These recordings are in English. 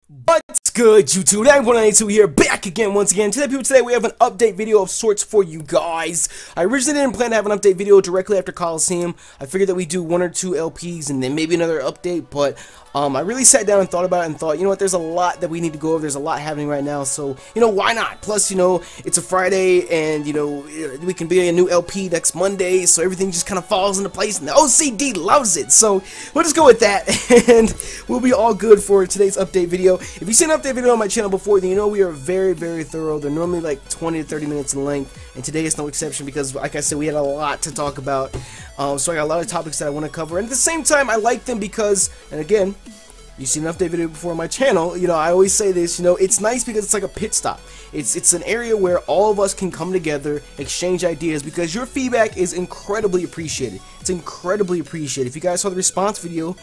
What's good, YouTube? Nappy here, back again once again. Today we have an update video of sorts for you guys. I originally didn't plan to have an update video directly after Coliseum. I figured that we'd do 1 or 2 LPs and then maybe another update, but I really sat down and thought about it and thought, you know what, there's a lot that we need to go over. There's a lot happening right now, so, you know, why not? Plus, you know, it's a Friday and, you know, we can be a new LP next Monday, so everything just kind of falls into place and the OCD loves it. So we'll just go with that and we'll be all good for today's update video. If you've seen an update video on my channel before, then you know we are very, very thorough. They're normally like 20 to 30 minutes in length, and today is no exception because, like I said, we had a lot to talk about. So I got a lot of topics that I want to cover, and at the same time, I like them because, and again, you've seen an update video before on my channel, you know, I always say this, you know, it's nice because it's like a pit stop. It's an area where all of us can come together, exchange ideas, because your feedback is incredibly appreciated. It's incredibly appreciated. If you guys saw the response video,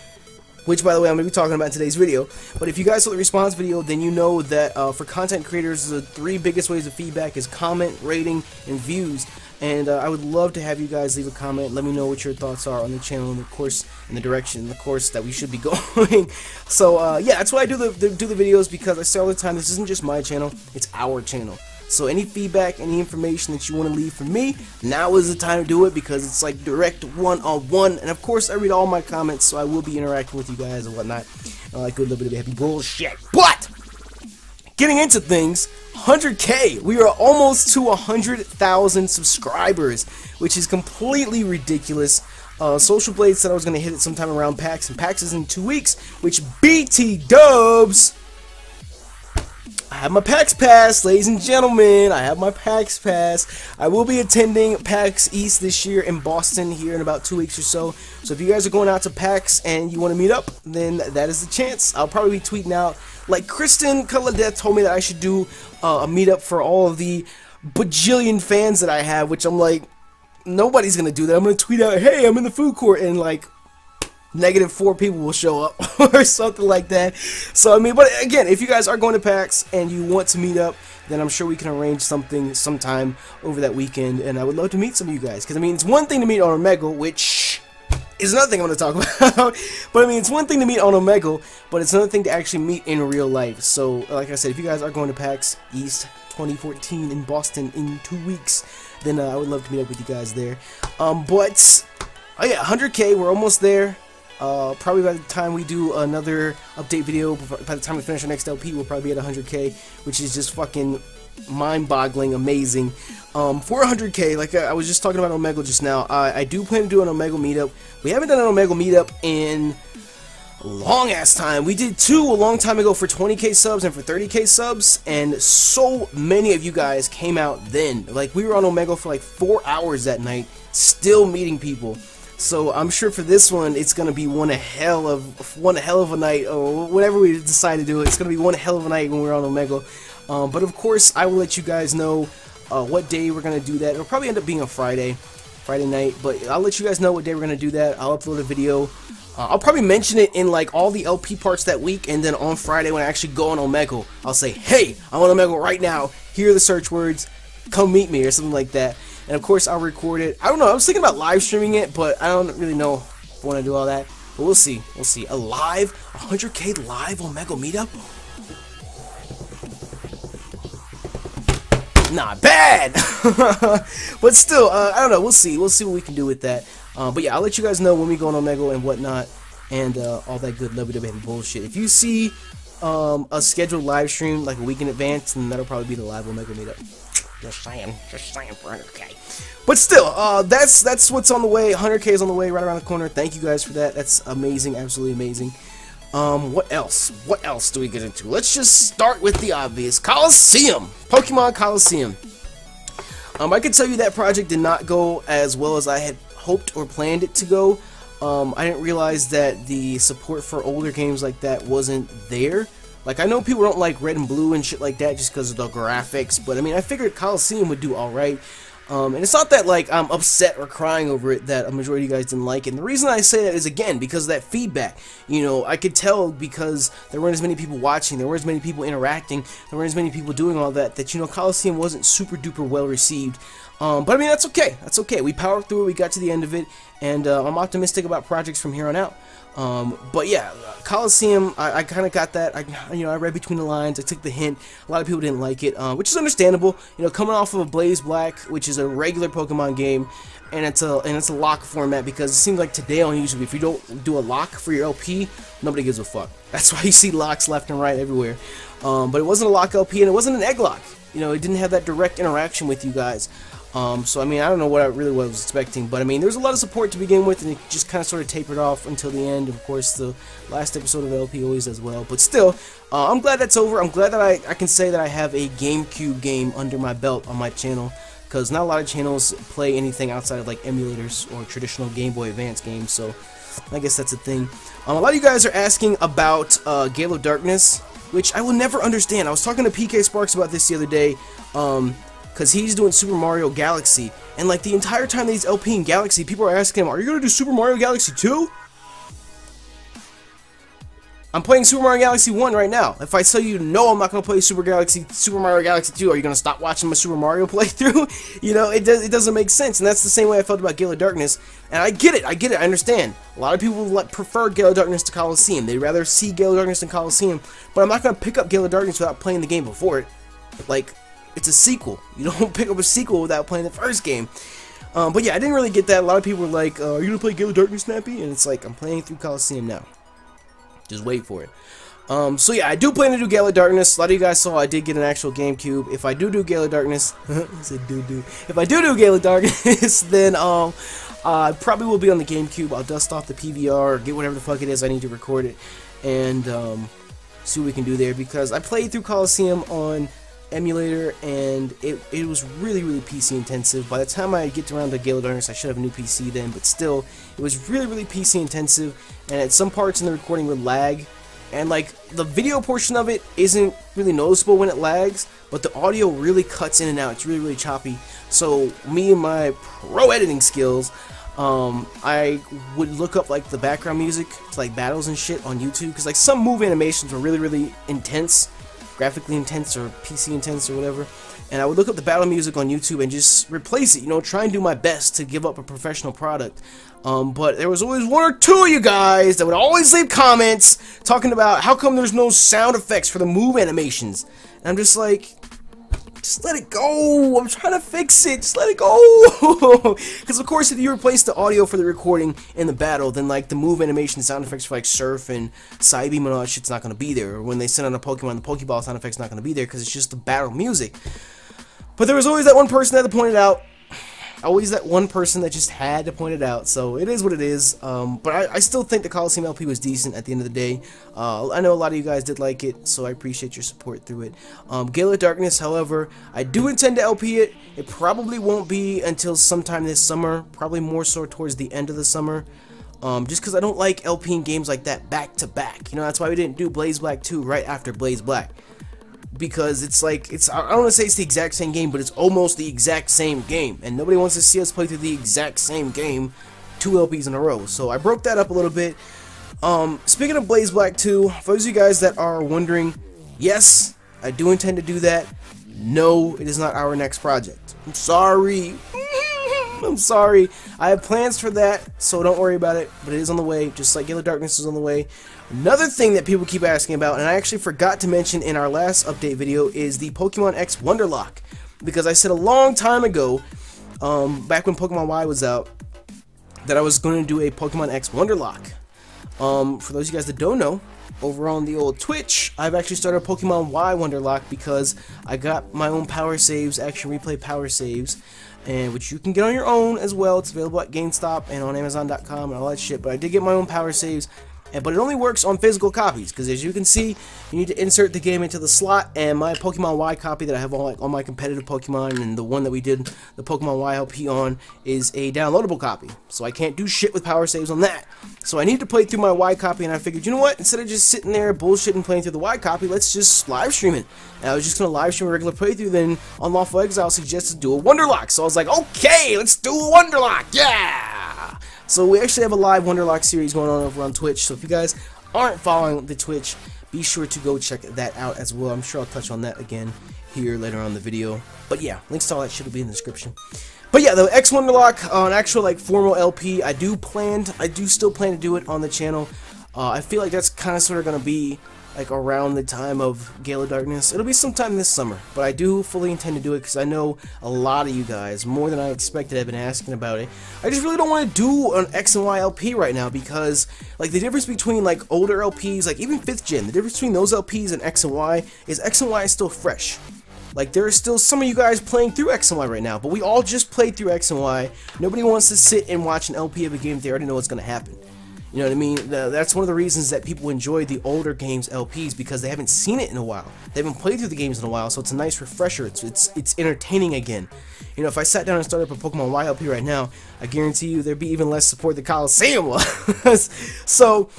which, by the way, I'm going to be talking about in today's video, but if you guys saw the response video, then you know that for content creators, the 3 biggest ways of feedback is comment, rating, and views. And I would love to have you guys leave a comment. Let me know what your thoughts are on the channel and the course and the direction, the course that we should be going. So yeah, that's why I do the videos, because I say all the time, this isn't just my channel, it's our channel. So any feedback, any information that you want to leave for me, now is the time to do it, because it's like direct one-on-one. And of course, I read all my comments, so I will be interacting with you guys and whatnot. Like good, little bit of happy bullshit. But getting into things, 100K. We are almost to 100,000 subscribers, which is completely ridiculous. Social Blade said I was going to hit it sometime around PAX, and PAX is in 2 weeks, which BT dubs. I have my PAX Pass, ladies and gentlemen. I have my PAX Pass. I will be attending PAX East this year in Boston here in about 2 weeks or so. So if you guys are going out to PAX and you want to meet up, then that is the chance. I'll probably be tweeting out. Like Kristen Death told me that I should do a meetup for all of the bajillion fans that I have, which I'm like, nobody's going to do that. I'm going to tweet out, hey, I'm in the food court, and like, -4 people will show up or something like that. So I mean, but again, if you guys are going to PAX and you want to meet up, then I'm sure we can arrange something sometime over that weekend, and I would love to meet some of you guys, because I mean, it's one thing to meet on Omegle, which is another thing I'm going to talk about. But I mean, it's one thing to meet on Omegle, but it's another thing to actually meet in real life. So like I said, if you guys are going to PAX East 2014 in Boston in 2 weeks, then I would love to meet up with you guys there. But oh yeah, 100K, we're almost there. Probably by the time we do another update video, by the time we finish our next LP, we'll probably be at 100K, which is just fucking mind-boggling, amazing. For 100K, like I was just talking about Omegle just now, I do plan to do an Omegle meetup. We haven't done an Omegle meetup in a long-ass time. We did 2 a long time ago for 20K subs and for 30K subs, and so many of you guys came out then. Like, we were on Omegle for like 4 hours that night, still meeting people. So I'm sure for this one, it's gonna be one hell of a night, or whatever we decide to do. It's gonna be one hell of a night when we're on Omegle. But of course, I will let you guys know what day we're gonna do that. It'll probably end up being a Friday night, but I'll let you guys know what day we're gonna do that. I'll upload a video. I'll probably mention it in like all the LP parts that week, and then on Friday when I actually go on Omegle, I'll say, hey, I'm on Omegle right now. Here are the search words. Come meet me, or something like that. And of course, I'll record it. I don't know. I was thinking about live streaming it, but I don't really know if I want to do all that. But we'll see. We'll see. A live 100K live Omegle meetup. Not bad. But still, I don't know. We'll see. We'll see what we can do with that. But yeah, I'll let you guys know when we go on Omegle and whatnot, and all that good lovey-dovey bullshit. If you see a scheduled live stream like a week in advance, then that'll probably be the live Omegle meetup. Just saying for 100K. But still, that's what's on the way. 100K is on the way, right around the corner. Thank you guys for that. That's amazing, absolutely amazing. What else? What else do we get into? Let's just start with the obvious. Coliseum! Pokemon Coliseum. I can tell you that project did not go as well as I had hoped or planned it to go. I didn't realize that the support for older games like that wasn't there. Like, I know people don't like Red and Blue and shit like that just because of the graphics, but I mean, I figured Coliseum would do alright. And it's not that, like, I'm upset or crying over it that a majority of you guys didn't like it. And the reason I say that is, again, because of that feedback. You know, I could tell because there weren't as many people watching, there weren't as many people interacting, there weren't as many people doing all that, that, you know, Coliseum wasn't super duper well received. But I mean, that's okay. That's okay. We powered through it, we got to the end of it, and I'm optimistic about projects from here on out. But yeah, Coliseum, I kind of got that. I read between the lines. I took the hint. A lot of people didn't like it, which is understandable. You know, coming off of a Blaze Black, which is a regular Pokemon game, and it's a lock format, because it seems like today on YouTube, if you don't do a lock for your LP, nobody gives a fuck. That's why you see locks left and right everywhere. But it wasn't a lock LP, and it wasn't an egg lock. You know, it didn't have that direct interaction with you guys. So I mean, I don't know what I really was expecting, but I mean, there was a lot of support to begin with, and it just kind of sort of tapered off until the end. Of course, the last episode of LP always does well, but still, I'm glad that's over. I'm glad that I can say that I have a GameCube game under my belt on my channel, because not a lot of channels play anything outside of like emulators or traditional Game Boy Advance games, so I guess that's a thing. A lot of you guys are asking about Gale of Darkness, which I will never understand. I was talking to PK Sparks about this the other day, because he's doing Super Mario Galaxy, and like the entire time that he's LPing Galaxy, people are asking him, are you going to do Super Mario Galaxy 2? I'm playing Super Mario Galaxy 1 right now. If I tell you no, I'm not going to play Super Mario Galaxy 2, are you going to stop watching my Super Mario playthrough? You know, it doesn't make sense, and that's the same way I felt about Gale of Darkness, and I get it, I understand. A lot of people prefer Gale of Darkness to Coliseum. They'd rather see Gale of Darkness than Coliseum, but I'm not going to pick up Gale of Darkness without playing the game before it. Like, it's a sequel. You don't pick up a sequel without playing the first game. But yeah, I didn't really get that. A lot of people were like, are you going to play Gale of Darkness, Nappy? And it's like, I'm playing through Coliseum now. Just wait for it. So yeah, I do plan to do Gale of Darkness. A lot of you guys saw I did get an actual GameCube. If I do Gale of Darkness, if I do Gale of Darkness, then I probably will be on the GameCube. I'll dust off the PVR, or get whatever the fuck it is I need to record it, and see what we can do there, because I played through Coliseum on emulator, and it was really PC intensive. By the time I get around to Gale of Darkness, I should have a new PC then, but still, it was really PC intensive, and at some parts in the recording would lag, and like the video portion of it isn't really noticeable when it lags, but the audio really cuts in and out. It's really choppy. So me and my pro editing skills, I would look up like the background music to like battles and shit on YouTube, because like some move animations were really intense, graphically intense or PC intense or whatever, and I would look up the battle music on YouTube and just replace it, you know, try and do my best to give up a professional product. But there was always one or two of you guys that would always leave comments talking about how come there's no sound effects for the move animations, and I'm just like, just let it go. I'm trying to fix it. Just let it go. Because of course, if you replace the audio for the recording in the battle, then like the move animation sound effects for like Surf and Psybeam and all that shit's not going to be there. Or when they send on a Pokemon, the Pokeball sound effect's not going to be there, because it's just the battle music. But there was always that one person that pointed out. Always that one person that just had to point it out, so it is what it is. But I still think the Coliseum LP was decent at the end of the day. I know a lot of you guys did like it, so I appreciate your support through it. Gale of Darkness, however, I do intend to LP it. It probably won't be until sometime this summer, probably more so towards the end of the summer. Just because I don't like LPing games like that back to back. You know, that's why we didn't do Blaze Black 2 right after Blaze Black. Because it's like, I don't want to say it's the exact same game, but it's almost the exact same game, and nobody wants to see us play through the exact same game 2 LPs in a row. So I broke that up a little bit. Speaking of Blaze Black 2, for those of you guys that are wondering, yes, I do intend to do that. No, it is not our next project. I'm sorry. I'm sorry. I have plans for that, so don't worry about it, but it is on the way, just like Gale of Darkness is on the way. Another thing that people keep asking about, and I actually forgot to mention in our last update video, is the Pokemon X Wonderlock. Because I said a long time ago, back when Pokemon Y was out, that I was going to do a Pokemon X Wonderlock. For those of you guys that don't know, over on the old Twitch, I've actually started a Pokemon Y Wonderlock because I got my own power saves, Action Replay power saves, and which you can get on your own as well. It's available at GameStop and on Amazon.com and all that shit, but I did get my own power saves. But it only works on physical copies, because as you can see, you need to insert the game into the slot, and my Pokemon Y copy that I have on my competitive Pokemon, and the one that we did the Pokemon Y LP on, is a downloadable copy. So I can't do shit with power saves on that. So I need to play through my Y copy, and I figured, you know what, instead of just sitting there bullshitting playing through the Y copy, let's just live stream it. And I was just going to live stream a regular playthrough, then Unlawful Exile suggested do a Wonderlock. So I was like, okay, let's do a Wonderlock, yeah! So we actually have a live Wonderlock series going on over on Twitch, so if you guys aren't following the Twitch, be sure to go check that out as well. I'm sure I'll touch on that again here later on in the video. But yeah, links to all that shit will be in the description. But yeah, the X Wonderlock, an actual like formal LP, I do still plan to do it on the channel. I feel like that's kind of sort of going to be like around the time of Gale of Darkness. It'll be sometime this summer, but I do fully intend to do it because I know a lot of you guys, more than I expected, have been asking about it. I just really don't want to do an X and Y LP right now because like the difference between like older LPs, like even 5th gen, the difference between those LPs and X and Y is X and Y is still fresh. Like, there are still some of you guys playing through X and Y right now, but we all just played through X and Y. Nobody wants to sit and watch an LP of a game if they already know what's going to happen. You know what I mean? That's one of the reasons that people enjoy the older games LPs, because they haven't seen it in a while. They haven't played through the games in a while, so it's a nice refresher. It's entertaining again. You know, if I sat down and started up a Pokemon Y LP right now, I guarantee you there'd be even less support than Coliseum was. So,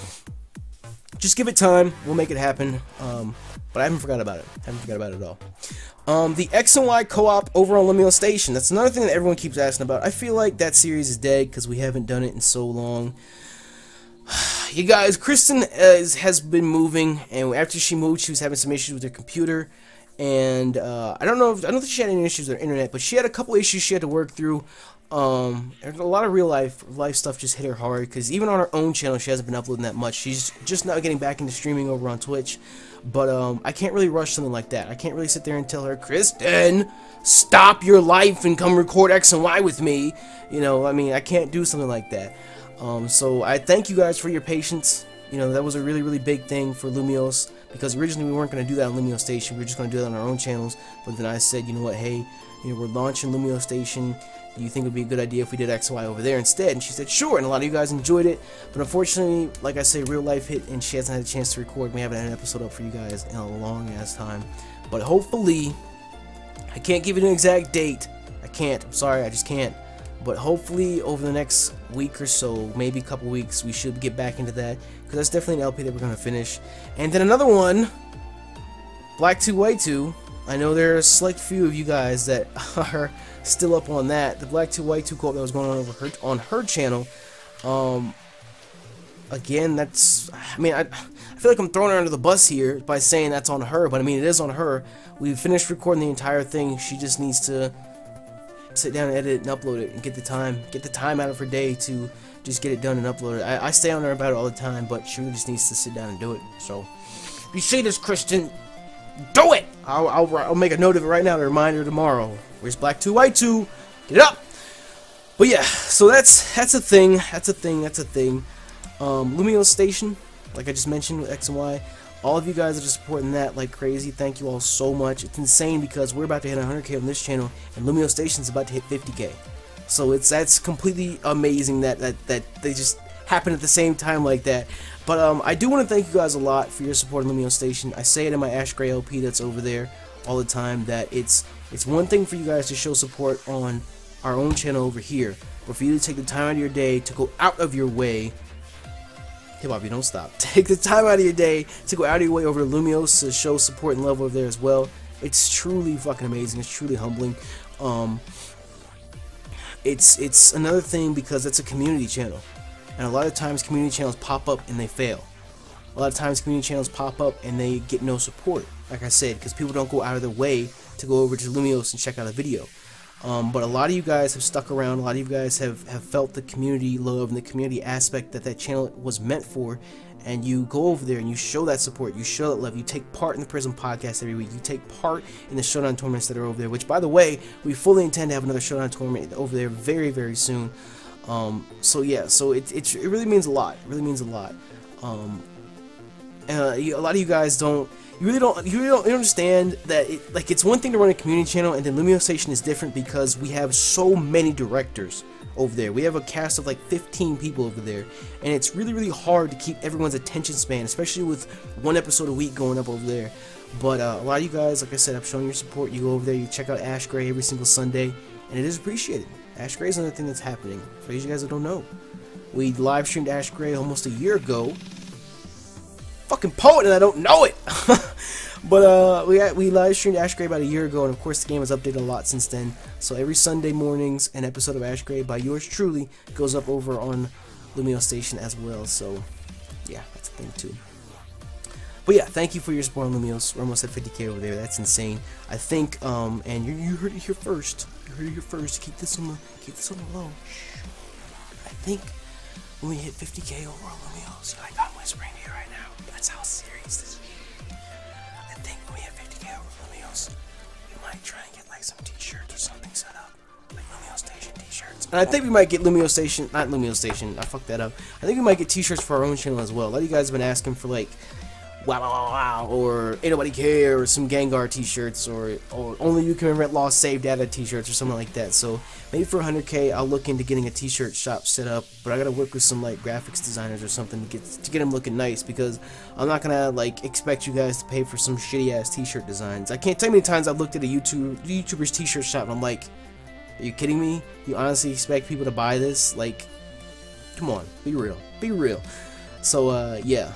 just give it time. We'll make it happen. But I haven't forgot about it. I haven't forgot about it at all. The X and Y co-op over on Lumiose Station. That's another thing that everyone keeps asking about. I feel like that series is dead because we haven't done it in so long. You guys, Kristen has been moving, and after she moved, she was having some issues with her computer. And I don't think she had any issues with her internet, but she had a couple issues she had to work through. A lot of real life stuff just hit her hard, because even on her own channel, she hasn't been uploading that much. She's just now getting back into streaming over on Twitch. But I can't really rush something like that. I can't really sit there and tell her, Kristen, stop your life and come record X and Y with me. You know, I mean, I can't do something like that. So I thank you guys for your patience. You know, that was a really, really big thing for Lumiose, because originally we weren't going to do that on Lumiose Station. We were just going to do that on our own channels. But then I said, you know what, hey, you know, we're launching Lumiose Station. Do you think it would be a good idea if we did X and Y over there instead? And she said, sure, and a lot of you guys enjoyed it. But unfortunately, like I say, real life hit, and she hasn't had a chance to record. We haven't had an episode up for you guys in a long ass time. But hopefully, I can't give it an exact date. I can't. I'm sorry, I just can't. But hopefully, over the next week or so, maybe a couple weeks, we should get back into that. Because that's definitely an LP that we're going to finish. And then another one, Black 2 White 2. I know there are a select few of you guys that are still up on that. The Black 2 White 2 co-op that was going on over on her channel. Again, that's, I mean, I feel like I'm throwing her under the bus here by saying that's on her, but I mean, it is on her. We finished recording the entire thing. She just needs to sit down and edit and upload it and get the time out of her day to just get it done and upload it. I stay on her about it all the time, but she really just needs to sit down and do it. So, if you see this, Kristen, do it! I'll make a note of it right now to remind her tomorrow. Where's Black 2 White 2? Get it up! But yeah, so that's a thing. That's a thing. Lumiose Station, like I just mentioned with X and Y. All of you guys that are supporting that like crazy, thank you all so much. It's insane because we're about to hit 100K on this channel, and Lumiose Station's about to hit 50K. So that's completely amazing that they just happen at the same time like that. But I do want to thank you guys a lot for your support on Lumiose Station. I say it in my Ash Gray LP that's over there all the time, that it's one thing for you guys to show support on our own channel over here, but for you to take the time out of your day to go out of your way. Hey Bobby, don't stop. Take the time out of your day to go out of your way over to Lumiose to show support and love over there as well. It's truly fucking amazing. It's truly humbling. It's another thing because it's a community channel, and a lot of times community channels pop up and they fail. A lot of times community channels pop up and they get no support, like I said, because people don't go out of their way to go over to Lumiose and check out a video. But a lot of you guys have stuck around. A lot of you guys have felt the community love and the community aspect that channel was meant for, and you go over there and you show that support, you show that love, you take part in the Prism podcast every week, you take part in the Showdown tournaments that are over there, which, by the way, we fully intend to have another Showdown tournament over there very, very soon. So yeah, so it really means a lot. It really means a lot. A lot of you guys don't understand that it's one thing to run a community channel, and then Lumiose Station is different because we have so many directors over there. We have a cast of like 15 people over there, and it's really, really hard to keep everyone's attention span, especially with one episode a week going up over there. But a lot of you guys, like I said, have shown your support. You go over there, you check out Ash Gray every single Sunday, and it is appreciated. Ash Gray is another thing that's happening. For those of you guys that don't know, we live streamed Ash Gray almost a year ago. Fucking poet, and I don't know it. But we live streamed Ash Gray about a year ago, and of course the game has updated a lot since then. So every Sunday mornings, an episode of Ash Gray by yours truly goes up over on Lumiose Station as well. So yeah, that's a thing too. But yeah, thank you for your support on Lumiose. We're almost at 50K over there. That's insane. I think and you heard it here first. You heard it here first. Keep this on the low. I think when we hit 50K over on Lumiose. Like, I'm whispering to you right now. That's how serious this is. I think when we hit 50K over Lumiose, we might try and get like some t-shirts or something set up. Like Lumiose Station t-shirts. And I think we might get Lumiose Station, not Lumiose Station, I fucked that up. I think we might get t-shirts for our own channel as well. A lot of you guys have been asking for like, wow, wow, wow, wow, or Ain't Nobody Care, or some Gengar t-shirts, or Only You Can Rent Lost Save Data t-shirts, or something like that. So maybe for 100K, I'll look into getting a t-shirt shop set up, but I gotta work with some like graphics designers or something to get them looking nice, because I'm not gonna like expect you guys to pay for some shitty ass t-shirt designs. I can't tell you how many times I've looked at a YouTuber's t-shirt shop and I'm like, are you kidding me? You honestly expect people to buy this? Like, come on, be real, be real. So yeah.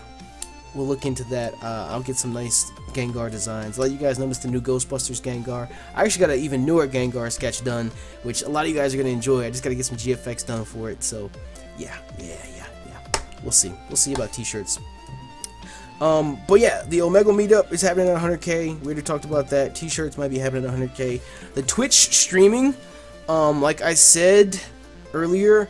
We'll look into that. I'll get some nice Gengar designs. A lot of you guys noticed the new Ghostbusters Gengar. I actually got an even newer Gengar sketch done, which a lot of you guys are going to enjoy. I just got to get some GFX done for it. So, yeah. We'll see. We'll see about t-shirts. But yeah, the Omega meetup is happening at 100K. We already talked about that. T-shirts might be happening at 100K. The Twitch streaming, like I said earlier,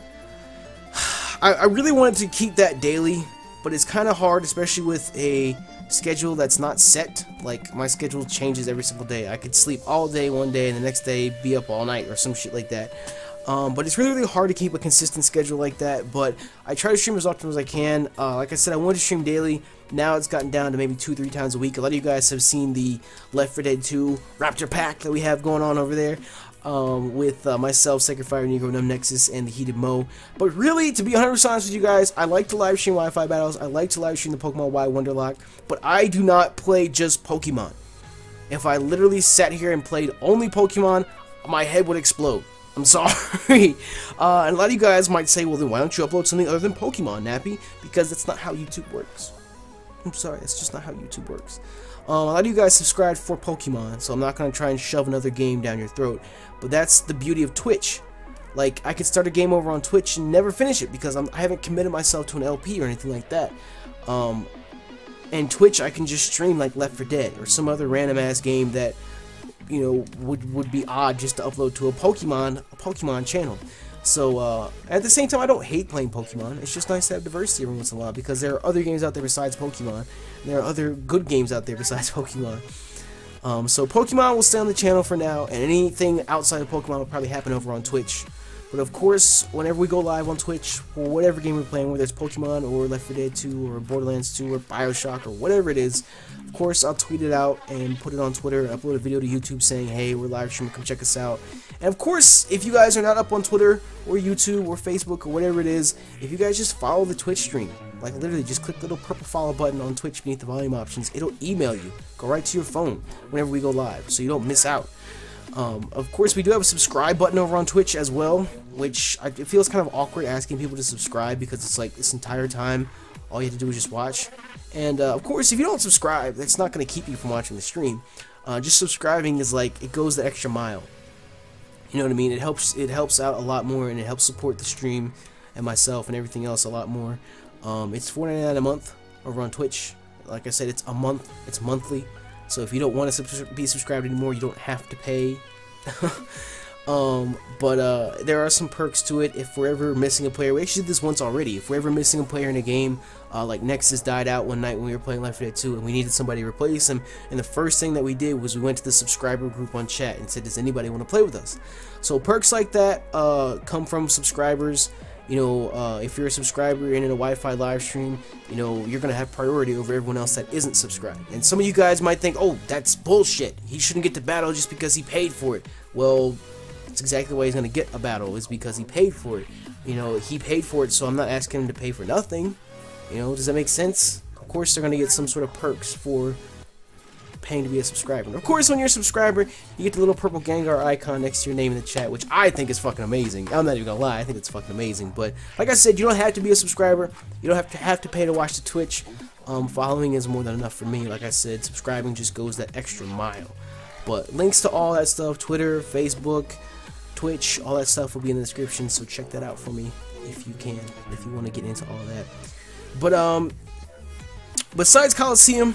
I really wanted to keep that daily. But it's kind of hard, especially with a schedule that's not set. Like, my schedule changes every single day. I could sleep all day one day and the next day be up all night or some shit like that. But it's really, really hard to keep a consistent schedule like that. But I try to stream as often as I can. Like I said, I wanted to stream daily. Now it's gotten down to maybe 2-3 times a week. A lot of you guys have seen the Left 4 Dead 2 Raptor pack that we have going on over there. With myself, Sacred Fire, Negro, Numb Nexus, and the Heated Mo. But really, to be 100% honest with you guys, I like to live stream Wi-Fi battles. I like to live stream the Pokemon Y Wonderlock. But I do not play just Pokemon. If I literally sat here and played only Pokemon, my head would explode. I'm sorry. And a lot of you guys might say, well, then why don't you upload something other than Pokemon, Nappy? Because that's not how YouTube works. I'm sorry, that's just not how YouTube works. A lot of you guys subscribed for Pokemon, so I'm not going to try and shove another game down your throat. But that's the beauty of Twitch. Like, I could start a game over on Twitch and never finish it because I haven't committed myself to an LP or anything like that. And Twitch, I can just stream like Left 4 Dead or some other random ass game that, you know, would be odd just to upload to a Pokemon channel. So, at the same time, I don't hate playing Pokemon. It's just nice to have diversity every once in a while because there are other games out there besides Pokemon. And there are other good games out there besides Pokemon. So Pokemon will stay on the channel for now, and anything outside of Pokemon will probably happen over on Twitch. But of course, whenever we go live on Twitch, for whatever game we're playing, whether it's Pokemon or Left 4 Dead 2 or Borderlands 2 or Bioshock or whatever it is, of course I'll tweet it out and put it on Twitter, upload a video to YouTube saying, hey, we're live streaming, come check us out. And of course, if you guys are not up on Twitter or YouTube or Facebook or whatever it is, if you guys just follow the Twitch stream, like literally just click the little purple follow button on Twitch beneath the volume options, it'll email you, go right to your phone whenever we go live, so you don't miss out. Of course, we do have a subscribe button over on Twitch as well, which it feels kind of awkward asking people to subscribe because it's like this entire time all you have to do is just watch. And of course, if you don't subscribe, that's not going to keep you from watching the stream. Just subscribing is like, it goes the extra mile. You know what I mean? It helps out a lot more, and it helps support the stream and myself and everything else a lot more. It's $4.99 a month over on Twitch. Like I said, it's a month. It's monthly. So if you don't want to be subscribed anymore, you don't have to pay. But there are some perks to it. If we're ever missing a player, we actually did this once already. If we're ever missing a player in a game, like Nexus died out one night when we were playing Left 4 Dead 2 and we needed somebody to replace him, and the first thing that we did was we went to the subscriber group on chat and said, does anybody want to play with us? So perks like that come from subscribers. You know, if you're a subscriber and in a Wi-Fi live stream, you know, you're going to have priority over everyone else that isn't subscribed. And some of you guys might think, oh, that's bullshit. He shouldn't get the battle just because he paid for it. Well, that's exactly why he's going to get a battle, is because he paid for it. You know, he paid for it, so I'm not asking him to pay for nothing. You know, does that make sense? Of course they're going to get some sort of perks for paying to be a subscriber. And of course, when you're a subscriber, you get the little purple Gengar icon next to your name in the chat, which I think is fucking amazing. I'm not even gonna lie, I think it's fucking amazing. But like I said, you don't have to be a subscriber. You don't have to pay to watch the Twitch. Following is more than enough for me. Like I said, subscribing just goes that extra mile. But links to all that stuff, Twitter, Facebook, Twitch, all that stuff will be in the description. So check that out for me if you can, if you want to get into all that. But besides Coliseum,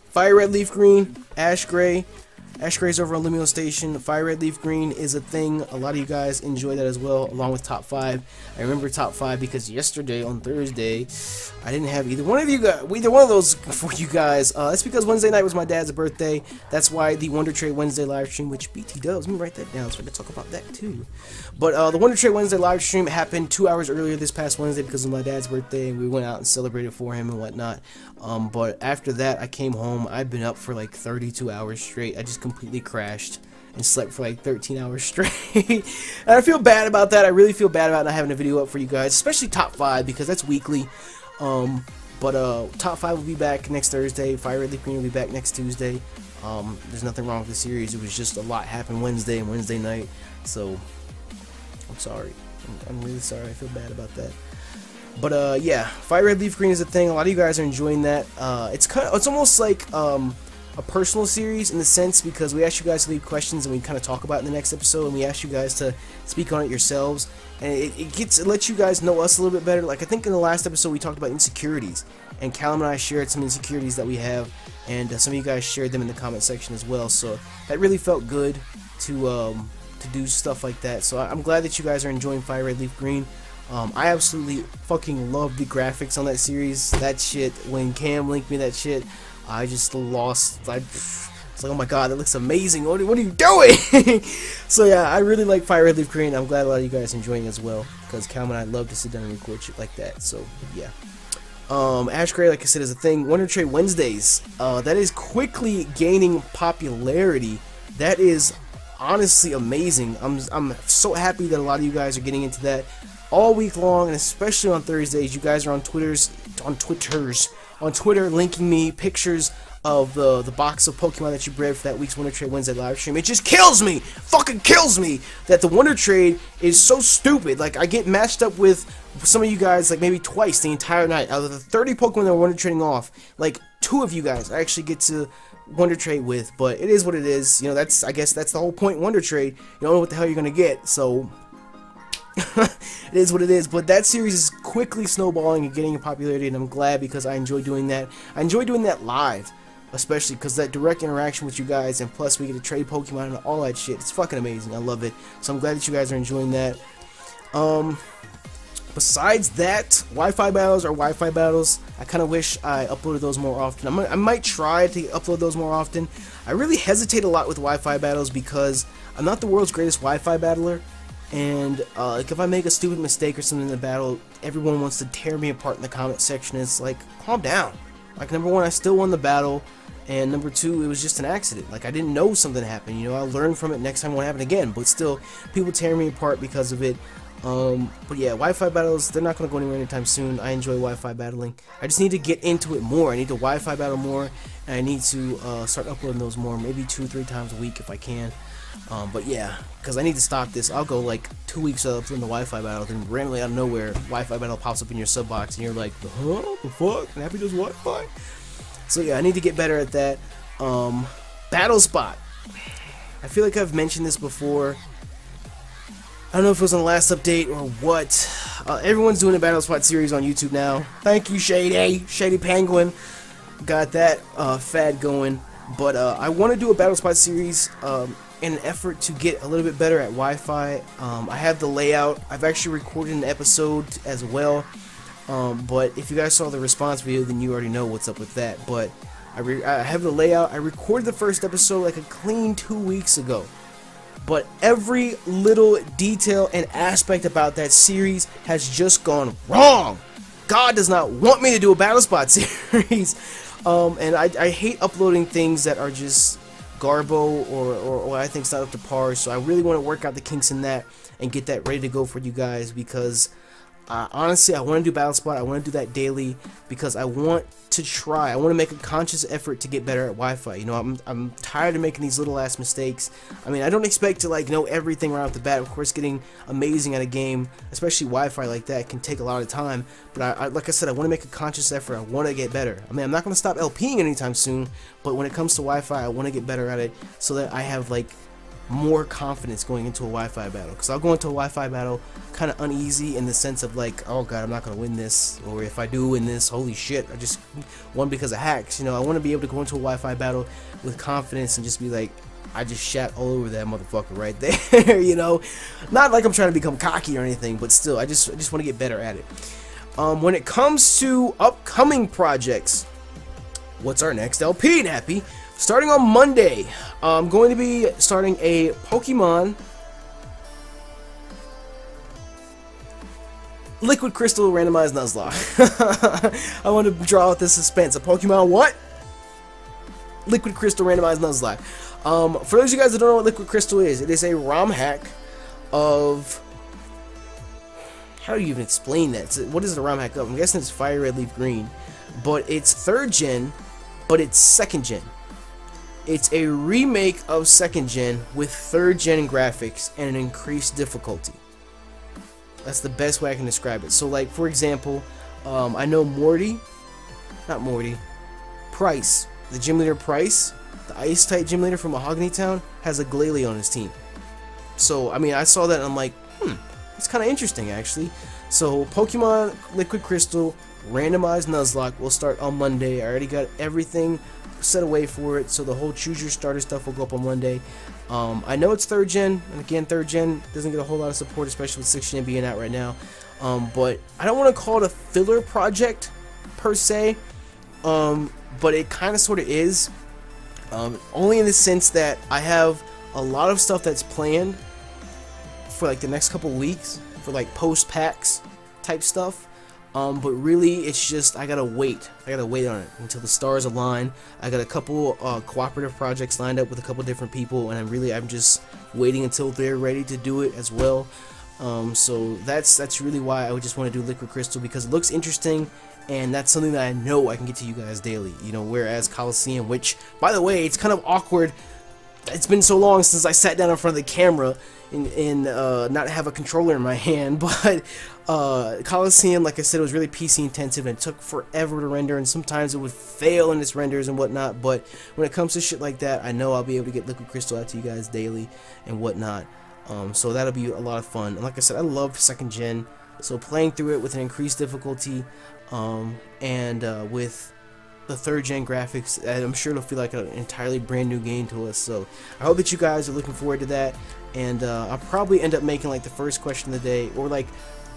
Fire Red, Leaf Green, Ash Gray, Ash Gray's over on Lumiose Station. Fire Red Leaf Green is a thing. A lot of you guys enjoy that as well, along with Top 5. I remember Top 5 because yesterday on Thursday, I didn't have either one of those for you guys. That's because Wednesday night was my dad's birthday. That's why the Wonder Trade Wednesday live stream, which BT does. Let me write that down so I can talk about that too. But the Wonder Trade Wednesday live stream happened 2 hours earlier this past Wednesday because of my dad's birthday, and we went out and celebrated for him and whatnot. But after that, I came home. I've been up for like 32 hours straight. I just completely crashed and slept for like 13 hours straight. And I feel bad about that. I really feel bad about not having a video up for you guys, especially Top 5 because that's weekly. But Top 5 will be back next Thursday. Fire Red Leaf Green will be back next Tuesday. There's nothing wrong with the series. It was just a lot happened Wednesday and Wednesday night. So I'm sorry. I'm really sorry. I feel bad about that. But yeah, Fire Red Leaf Green is a thing. A lot of you guys are enjoying that. It's almost like a personal series in the sense because we ask you guys to leave questions and we kind of talk about it in the next episode, and we ask you guys to speak on it yourselves, and it lets you guys know us a little bit better. Like I think in the last episode we talked about insecurities, and Callum and I shared some insecurities that we have, and some of you guys shared them in the comment section as well. So that really felt good to do stuff like that. So I'm glad that you guys are enjoying Fire Red Leaf Green. I absolutely fucking love the graphics on that series. That shit, when Cam linked me that shit, I just lost. It's like, oh my god, that looks amazing. What are you doing? So yeah, I really like Fire Red Leaf Green. I'm glad a lot of you guys are enjoying it as well, because Cam and I love to sit down and record shit like that. So yeah. Ash Gray, like I said, is a thing. Wonder Trade Wednesdays, that is quickly gaining popularity. That is honestly amazing. I'm so happy that a lot of you guys are getting into that all week long, and especially on Thursdays. You guys are on Twitter linking me pictures of the box of Pokemon that you bred for that week's Wonder Trade Wednesday live stream. It just kills me, fucking kills me, that the Wonder Trade is so stupid. Like, I get matched up with some of you guys like maybe twice the entire night. Out of the 30 Pokemon that we're Wonder Trading off, like 2 of you guys I actually get to Wonder Trade with. But it is what it is. You know, I guess that's the whole point. Wonder Trade, you don't know what the hell you're gonna get, so it is what it is. But that series is quickly snowballing and getting in popularity, and I'm glad because I enjoy doing that. I enjoy doing that live, especially because that direct interaction with you guys, and plus we get to trade Pokemon and all that shit. It's fucking amazing. I love it. So I'm glad that you guys are enjoying that. Besides that, Wi-Fi battles are Wi-Fi battles. I kind of wish I uploaded those more often. I might try to upload those more often. I really hesitate a lot with Wi-Fi battles because I'm not the world's greatest Wi-Fi battler. And like if I make a stupid mistake or something in the battle, everyone wants to tear me apart in the comment section. It's like, calm down. Like, number one, I still won the battle, and number two, it was just an accident. Like, I didn't know something happened. You know, I'll learn from it. Next time it won't happen again. But still, people tear me apart because of it. But yeah, Wi-Fi battles, they're not going to go anywhere anytime soon. I enjoy Wi-Fi battling. I just need to get into it more. I need to Wi-Fi battle more, and I need to start uploading those more, maybe 2 or 3 times a week if I can. But yeah, because I need to stop this. I'll go like 2 weeks up in the Wi-Fi battle, then randomly out of nowhere, Wi-Fi battle pops up in your sub box, and you're like, huh? The fuck? Nappy does Wi-Fi? So yeah, I need to get better at that. Battle Spot. I feel like I've mentioned this before. I don't know if it was on the last update or what. Everyone's doing a Battle Spot series on YouTube now. Thank you, Shady Penguin. Got that fad going. But I want to do a Battle Spot series in an effort to get a little bit better at Wi-Fi. I have the layout. I've actually recorded an episode as well. But if you guys saw the response video, then you already know what's up with that. But I have the layout. I recorded the first episode like a clean 2 weeks ago. But every little detail and aspect about that series has just gone wrong. God does not want me to do a Battle Spot series. And I hate uploading things that are just garbo or what I think is not up to par. So I really want to work out the kinks in that and get that ready to go for you guys, because honestly, I want to do Battle Spot. I want to do that daily because I want to try. I want to make a conscious effort to get better at Wi-Fi. You know, I'm tired of making these little ass mistakes. I mean, I don't expect to like know everything right off the bat. Of course, getting amazing at a game, especially Wi-Fi like that, can take a lot of time. But like I said, I want to make a conscious effort. I want to get better. I mean, I'm not going to stop LPing anytime soon, but when it comes to Wi-Fi, I want to get better at it so that I have like more confidence going into a Wi-Fi battle, because I'll go into a Wi-Fi battle kind of uneasy in the sense of like, oh god, I'm not gonna win this, or if I do win this, holy shit, I just won because of hacks. You know, I want to be able to go into a Wi-Fi battle with confidence and just be like, I just shat all over that motherfucker right there. You know, not like I'm trying to become cocky or anything, but still, I just want to get better at it. When it comes to upcoming projects, what's our next LP, Nappy? Starting on Monday, I'm going to be starting a Pokemon Liquid Crystal Randomized Nuzlocke. I want to draw out the suspense. A Pokemon what? Liquid Crystal Randomized Nuzlocke. For those of you guys that don't know what Liquid Crystal is, it is a ROM hack of... How do you even explain that? What is it a ROM hack of? I'm guessing it's Fire Red Leaf Green. But it's 3rd gen, but it's 2nd gen. It's a remake of 2nd gen with 3rd gen graphics and an increased difficulty. That's the best way I can describe it. So, like, for example, I know Price, the gym leader Price, the Ice-type gym leader from Mahogany Town, has a Glalie on his team. So, I mean, I saw that and I'm like, it's kind of interesting, actually. So, Pokemon Liquid Crystal Randomized Nuzlocke will start on Monday. I already got everything set away for it, so the whole choose your starter stuff will go up on Monday. I know it's 3rd gen, and again, 3rd gen doesn't get a whole lot of support, especially with 6th gen being out right now. But I don't want to call it a filler project per se, but it kind of sort of is, only in the sense that I have a lot of stuff that's planned for like the next couple weeks for like post packs type stuff. But really, it's just I gotta wait on it until the stars align. I got a couple cooperative projects lined up with a couple different people, and I'm just waiting until they're ready to do it as well. So that's really why I would just want to do Liquid Crystal, because it looks interesting, and that's something that I know I can get to you guys daily. You know, whereas Coliseum, which by the way, it's kind of awkward. It's been so long since I sat down in front of the camera and not have a controller in my hand, but Coliseum, like I said, was really PC intensive and it took forever to render, and sometimes it would fail in its renders and whatnot. But when it comes to shit like that, I know I'll be able to get Liquid Crystal out to you guys daily and whatnot. So that'll be a lot of fun. And like I said, I love 2nd gen, so playing through it with an increased difficulty and with the 3rd gen graphics, I'm sure it'll feel like an entirely brand new game to us. So I hope that you guys are looking forward to that, and I'll probably end up making like the first question of the day, or like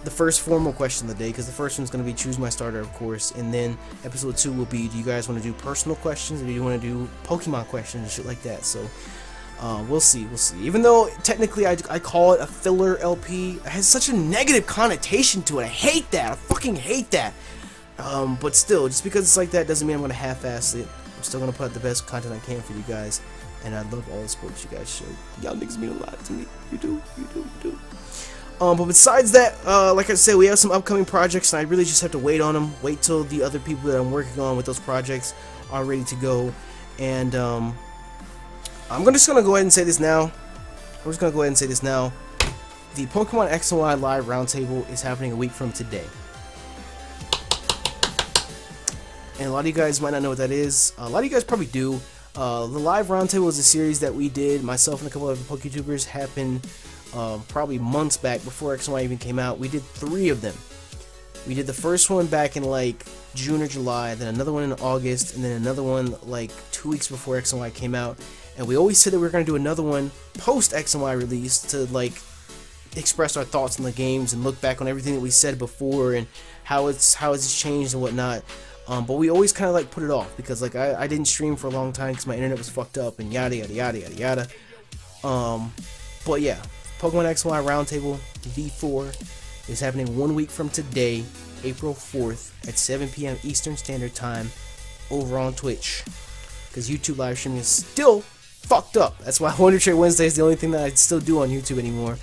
the first formal question of the day, because the first one's going to be choose my starter, of course, and then episode 2 will be, do you guys want to do personal questions, or do you want to do Pokemon questions and shit like that? So we'll see. Even though technically I call it a filler LP, it has such a negative connotation to it. I hate that. I fucking hate that. But still, just because it's like that doesn't mean I'm gonna half-ass it. I'm still gonna put out the best content I can for you guys, and I love all the support that you guys show. Y'all niggas mean a lot to me. You do. But besides that, like I said, we have some upcoming projects, and I really just have to wait on them. Wait till the other people that I'm working on with those projects are ready to go. And I'm just gonna go ahead and say this now. The Pokemon X Y Live Roundtable is happening a week from today. And a lot of you guys might not know what that is. A lot of you guys probably do. The Live Roundtable is a series that we did, myself and a couple of other PokeTubers, happened probably months back before X Y even came out. We did 3 of them. We did the first one back in like June or July, then another one in August, and then another one like 2 weeks before X and Y came out. And we always said that we were going to do another one post X and Y release to like express our thoughts on the games and look back on everything that we said before and how it's changed and whatnot. But we always kind of like put it off because like I didn't stream for a long time because my internet was fucked up and yada yada yada yada yada. But yeah, Pokemon X Y Roundtable V4 is happening 1 week from today, April 4th at 7 p.m. Eastern Standard Time over on Twitch, because YouTube live streaming is still fucked up. That's why Wonder Trade Wednesday is the only thing that I still do on YouTube anymore.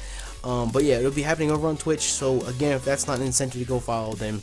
But yeah, it'll be happening over on Twitch. So again, if that's not an incentive to go follow, then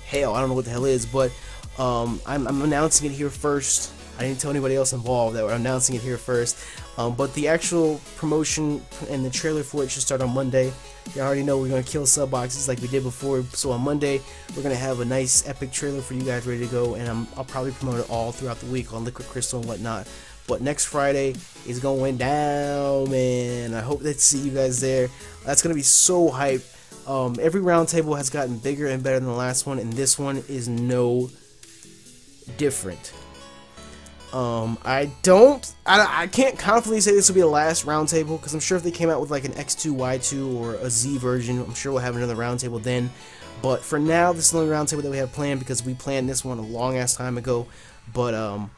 hell, I don't know what the hell is. But I'm announcing it here first. I didn't tell anybody else involved that we're announcing it here first. But the actual promotion and the trailer for it should start on Monday. You already know we're going to kill sub boxes like we did before. So on Monday, we're going to have a nice epic trailer for you guys ready to go. And I'll probably promote it all throughout the week on Liquid Crystal and whatnot. But next Friday is going down, man. I hope to see you guys there. That's going to be so hype. Every roundtable has gotten bigger and better than the last one. And this one is no different. I can't confidently say this will be the last roundtable, because I'm sure if they came out with like an X2, Y2, or a Z version, I'm sure we'll have another roundtable then. But for now, this is the only roundtable that we have planned, because we planned this one a long ass time ago. But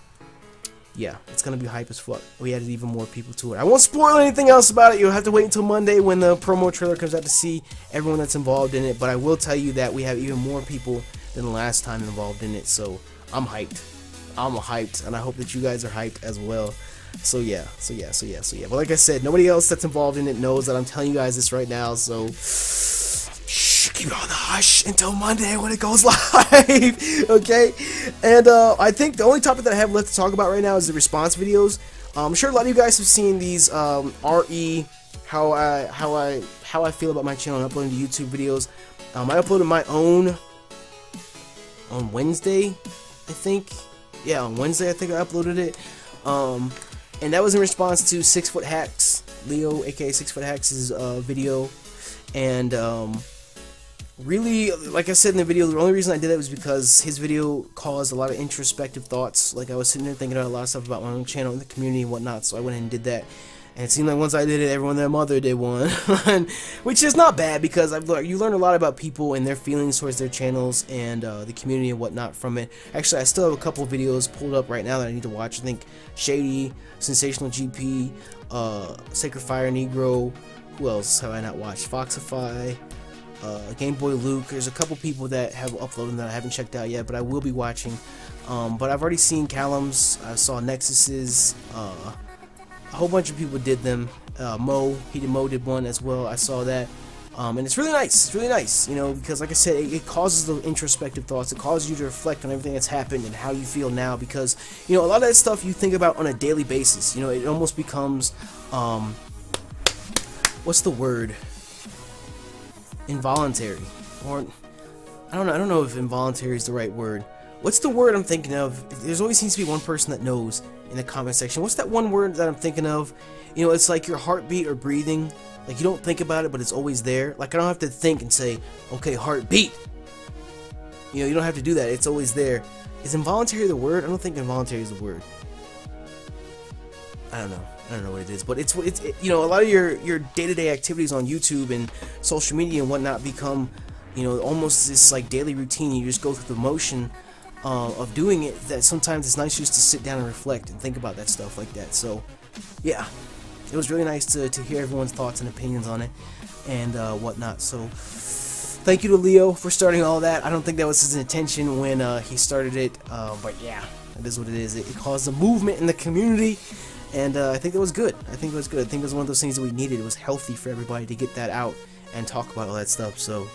yeah, it's gonna be hype as fuck. We added even more people to it. I won't spoil anything else about it. You'll have to wait until Monday when the promo trailer comes out to see everyone that's involved in it. But I will tell you that we have even more people than the last time involved in it. So I'm hyped. I'm hyped, and I hope that you guys are hyped as well. So yeah. But like I said, nobody else that's involved in it knows that I'm telling you guys this right now. So shh, keep it on the hush until Monday when it goes live. Okay? And I think the only topic that I have left to talk about right now is the response videos. I'm sure a lot of you guys have seen these RE how I feel about my channel and uploading the YouTube videos. I uploaded my own on Wednesday, I think. Yeah, on Wednesday I think I uploaded it. And that was in response to 6 Foot Hacks, Leo aka 6 Foot Hacks' video. And really, like I said in the video, the only reason I did it was because his video caused a lot of introspective thoughts. Like, I was sitting there thinking about a lot of stuff about my own channel and the community and whatnot, so I went ahead and did that. And it seemed like once I did it, everyone and their mother did one. Which is not bad, because you learn a lot about people and their feelings towards their channels and the community and whatnot from it. Actually, I still have a couple of videos pulled up right now that I need to watch. I think Shady, Sensational GP, Sacred Fire Negro, who else have I not watched? Foxify, Game Boy Luke. There's a couple people that have uploaded that I haven't checked out yet, but I will be watching. But I've already seen Callum's, I saw Nexus's, a whole bunch of people did them. Mo did one as well. I saw that, and it's really nice. It's really nice, you know, because like I said, it causes the introspective thoughts. It causes you to reflect on everything that's happened and how you feel now. Because you know, a lot of that stuff you think about on a daily basis. You know, it almost becomes, what's the word? Involuntary, or I don't know if involuntary is the right word. What's the word I'm thinking of? There's always seems to be one person that knows in the comment section. What's that one word that I'm thinking of? You know, it's like your heartbeat or breathing. Like, you don't think about it, but it's always there. Like, I don't have to think and say, okay, heartbeat. You know, you don't have to do that. It's always there. Is involuntary the word? I don't think involuntary is the word. I don't know what it is, but it's you know, a lot of your day-to-day activities on YouTube and social media and whatnot become, you know, almost this like daily routine. You just go through the motion of doing it, that sometimes it's nice just to sit down and reflect and think about that stuff like that. So yeah, it was really nice to hear everyone's thoughts and opinions on it and whatnot. So thank you to Leo for starting all that. I don't think that was his intention when he started it, but yeah, it is what it is. It caused a movement in the community, and I think it was good. I think it was good. I think it was one of those things that we needed. It was healthy for everybody to get that out and talk about all that stuff. So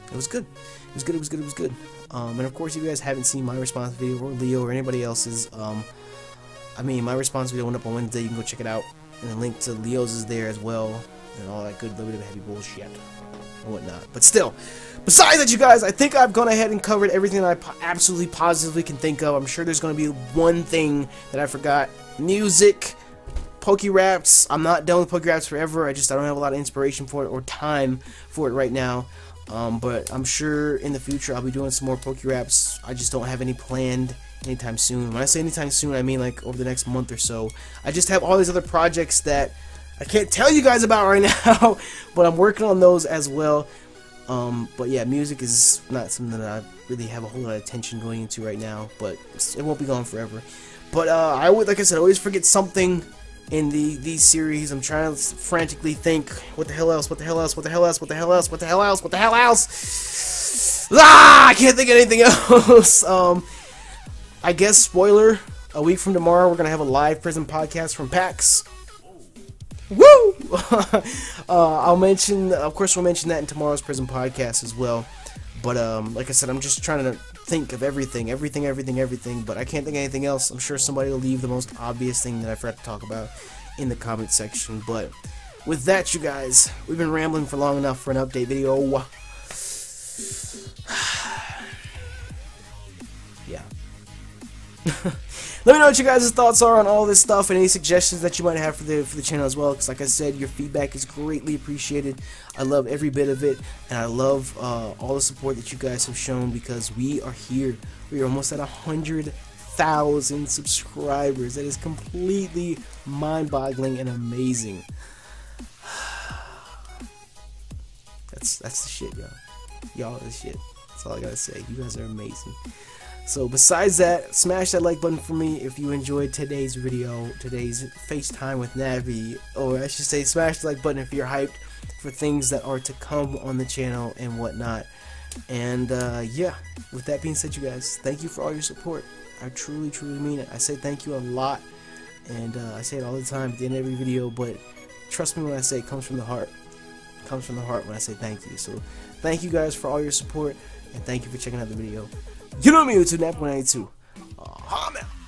it was good. It was good. It was good. It was good. And of course, if you guys haven't seen my response video, or Leo, or anybody else's, I mean, my response video went up on Wednesday. You can go check it out. And the link to Leo's is there as well, and all that good little bit of heavy bullshit and whatnot. But still, besides that, you guys, I think I've gone ahead and covered everything that I absolutely positively can think of. I'm sure there's going to be one thing that I forgot. Music, Poke-Raps. I'm not done with Poke-Raps forever. I don't have a lot of inspiration for it or time for it right now. But I'm sure in the future I'll be doing some more Poke-Raps. I just don't have any planned anytime soon. When I say anytime soon, I mean like over the next month or so. I just have all these other projects that I can't tell you guys about right now, but I'm working on those as well. But yeah, music is not something that I really have a whole lot of attention going into right now, but it won't be gone forever. But I would, like I said, always forget something in these series. I'm trying to frantically think, what the hell else, what the hell else, what the hell else, what the hell else, what the hell else, what the hell else? Ah, I can't think of anything else. I guess, spoiler, a week from tomorrow, we're going to have a live prison podcast from PAX. Woo! I'll mention, of course, we'll mention that in tomorrow's prison podcast as well. But, like I said, I'm just trying to think of everything, but I can't think of anything else. I'm sure somebody will leave the most obvious thing that I forgot to talk about in the comment section. But with that, you guys, we've been rambling for long enough for an update video. Yeah. Let me know what you guys' thoughts are on all this stuff and any suggestions that you might have for the channel as well, because like I said, your feedback is greatly appreciated. I love every bit of it, and I love all the support that you guys have shown, because we are here. We are almost at 100 1,000 subscribers. That is completely mind-boggling and amazing. That's the shit, y'all. Y'all are the shit. That's all I gotta say. You guys are amazing. So besides that, smash that like button for me if you enjoyed today's video, today's FaceTime with Nappy, or I should say smash the like button if you're hyped for things that are to come on the channel and whatnot. And yeah, with that being said, you guys, thank you for all your support. I truly mean it. I say thank you a lot, and I say it all the time at the end of every video, but trust me when I say it comes from the heart. It comes from the heart when I say thank you. So thank you guys for all your support, and thank you for checking out the video. You know me, YouTube, Nappy 192. I'm out.